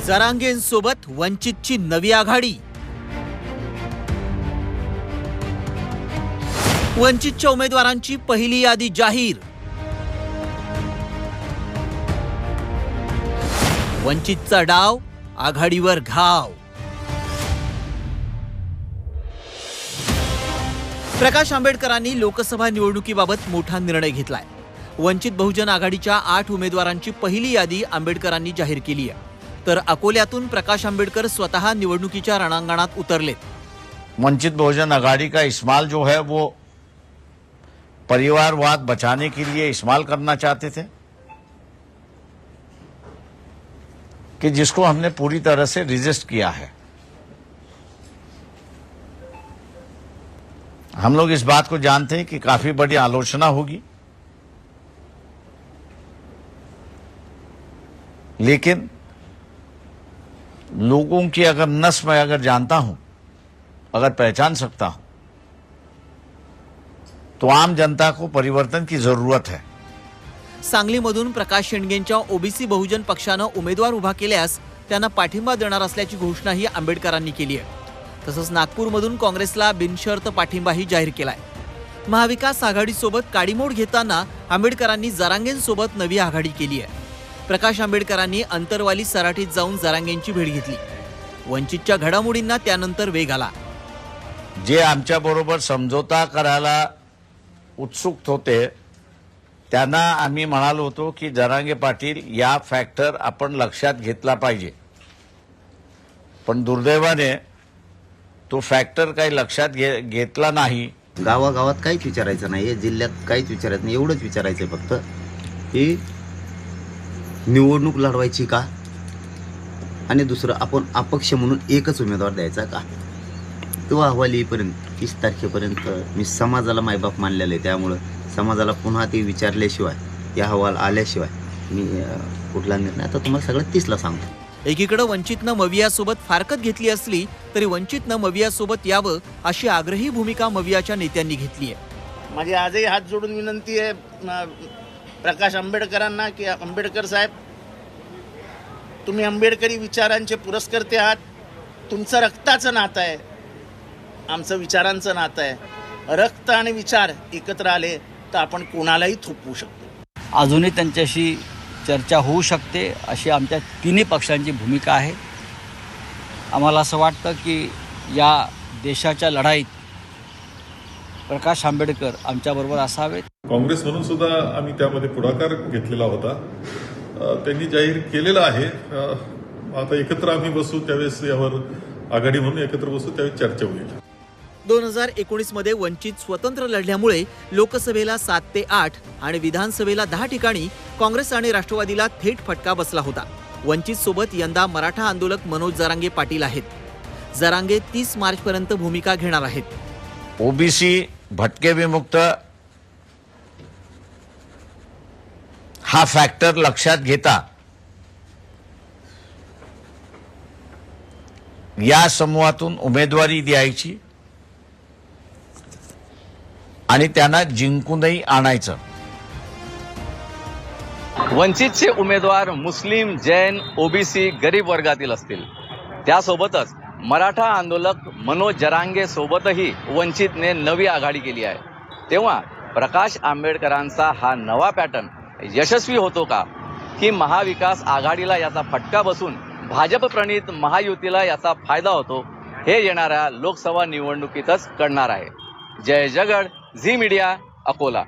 जरांगेंसोबत वंचितची नवी आघाडी। वंचितच्या उमेदवारांची पहिली यादी जाहीर। वंचितचा डाव आघाडीवर घाव। प्रकाश आंबेडकरांनी लोकसभा निवडणुकीबाबत मोठा निर्णय घेतलाय। वंचित बहुजन आघाडीच्या 8 उमेदवारांची पहिली यादी आंबेडकरांनी जाहीर केली आहे। तर अकोल्यातून प्रकाश आंबेडकर स्वतः निवडणुकीच्या रणांगणात उतरलेत। वंचित बहुजन आघाड़ी का इस्तेमाल जो है वो परिवारवाद बचाने के लिए इस्तेमाल करना चाहते थे, कि जिसको हमने पूरी तरह से रिजिस्ट किया है। हम लोग इस बात को जानते हैं कि काफी बड़ी आलोचना होगी, लेकिन लोगों की अगर नस मैं अगर जानता हूं, अगर पहचान सकता हूं, तो आम जनता को परिवर्तन की जरूरत है। सांगलीमधून प्रकाश शेंडगेंच्या ओबीसी बहुजन पक्षानं उमेदवार उभा केल्यास त्यांना पाठिंबा देणार असल्याची घोषणाही आंबेडकरांनी केली आहे। तसंच नागपूरमधून काँग्रेसला बिनशर्त पाठिंबाही जाहीर केलाय। महाविकास आघाडीसोबत काडीमोड घेताना आंबेडकरांनी जरांगेंसोबत नवी आघाडी केली आहे। प्रकाश आंबेडकरांनी अंतरवाली सराटीत जाऊन जरांगेंची भेट घेतली। वंचितच्या घडामोडींना त्यानंतर वेग आला। जे आमच्या बरोबर समझोता करायला उत्सुक होते त्यांना आम्ही म्हणालो होतो की जरांगे पाटील या फॅक्टर आपण लक्षात घेतला पाहिजे, पण दुर्दैवाने तो फॅक्टर काही लक्षात घेतला नाही। गावागावात काहीच विचारायचं नाही, जिल्ह्यात काहीच विचारायचं नाही, एवढंच विचारायचं फक्त की निवडणूक लढवायची का, आणि दुसरं आपण अपक्ष म्हणून एकच उमेदवार द्यायचा का। तो अहवाल येईपर्यंत 30 तारखेपर्यंत मी समाजाला मायबाप मानलेलं आहे, त्यामुळं समाजाला पुन्हा ते विचारल्याशिवाय, या अहवाल आल्याशिवाय मी कुठला निर्णय आता तुम्हाला सगळं 30ला सांगतो। एकीकडे वंचितनं मवियासोबत फारकत घेतली असली तरी वंचितनं मवियासोबत यावं अशी आग्रही भूमिका मवियाच्या नेत्यांनी घेतली आहे। माझी आजही हात जोडून विनंती आहे प्रकाश आंबेडकरांना की आंबेडकर साहेब, तुम्ही आंबेडकरी विचारांचे पुरस्कर्ते आहात। तुमचं रक्ताचं नातं आहे, आमचं विचारांचं नातं आहे। रक्त आणि विचार एकत्र आले तर आपण कोणालाही थोपवू शकतो। अजूनही त्यांच्याशी चर्चा होऊ शकते अशी आमच्या तिन्ही पक्षांची भूमिका आहे। आम्हाला असं वाटतं की या देशाच्या लढाईत प्रकाश आंबेडकर आमच्याबरोबर असावेत। काँग्रेस म्हणून सुद्धा आम्ही त्यामध्ये पुढाकार घेतलेला होता, त्यांनी जाहीर केलेला आहे। आता एकत्र आम्ही बसू, त्यावेळेस यावर आघाडी म्हणून एकत्र बसू, त्यावेळेस चर्चा होईल। 2019 मध्ये वंचित स्वतंत्र लढल्यामुळे लोकसभेला 7 ते 8 आणि विधानसभेला 10 ठिकाणी काँग्रेस आणि राष्ट्रवादीला थेट फटका बसला होता। वंचित सोबत यंदा मराठा आंदोलक मनोज जरांगे पाटील आहेत। जरांगे 30 मार्च पर्यंत भूमिका घेणार आहेत। ओबीसी भटके विमुक्त हा फॅक्टर लक्षात घेता या समूहातून उमेदवारी द्यायची आणि त्यांना जिंकूनही आणायचं। वंचितचे उमेदवार मुस्लिम, जैन, ओबीसी, गरीब वर्गातील असतील। त्यासोबतच मराठा आंदोलक मनोज जरांगे सोबतही वंचितने नवी आघाडी केली आहे। तेव्हा प्रकाश आंबेडकरांचा हा नवा पॅटर्न यशस्वी होतो का, की महाविकास आघाडीला याचा फटका बसून भाजप प्रणित महायुतीला याचा फायदा होतो, हे येणाऱ्या लोकसभा निवडणुकीतच कळणार आहे। जय जगड, झी मीडिया, अकोला।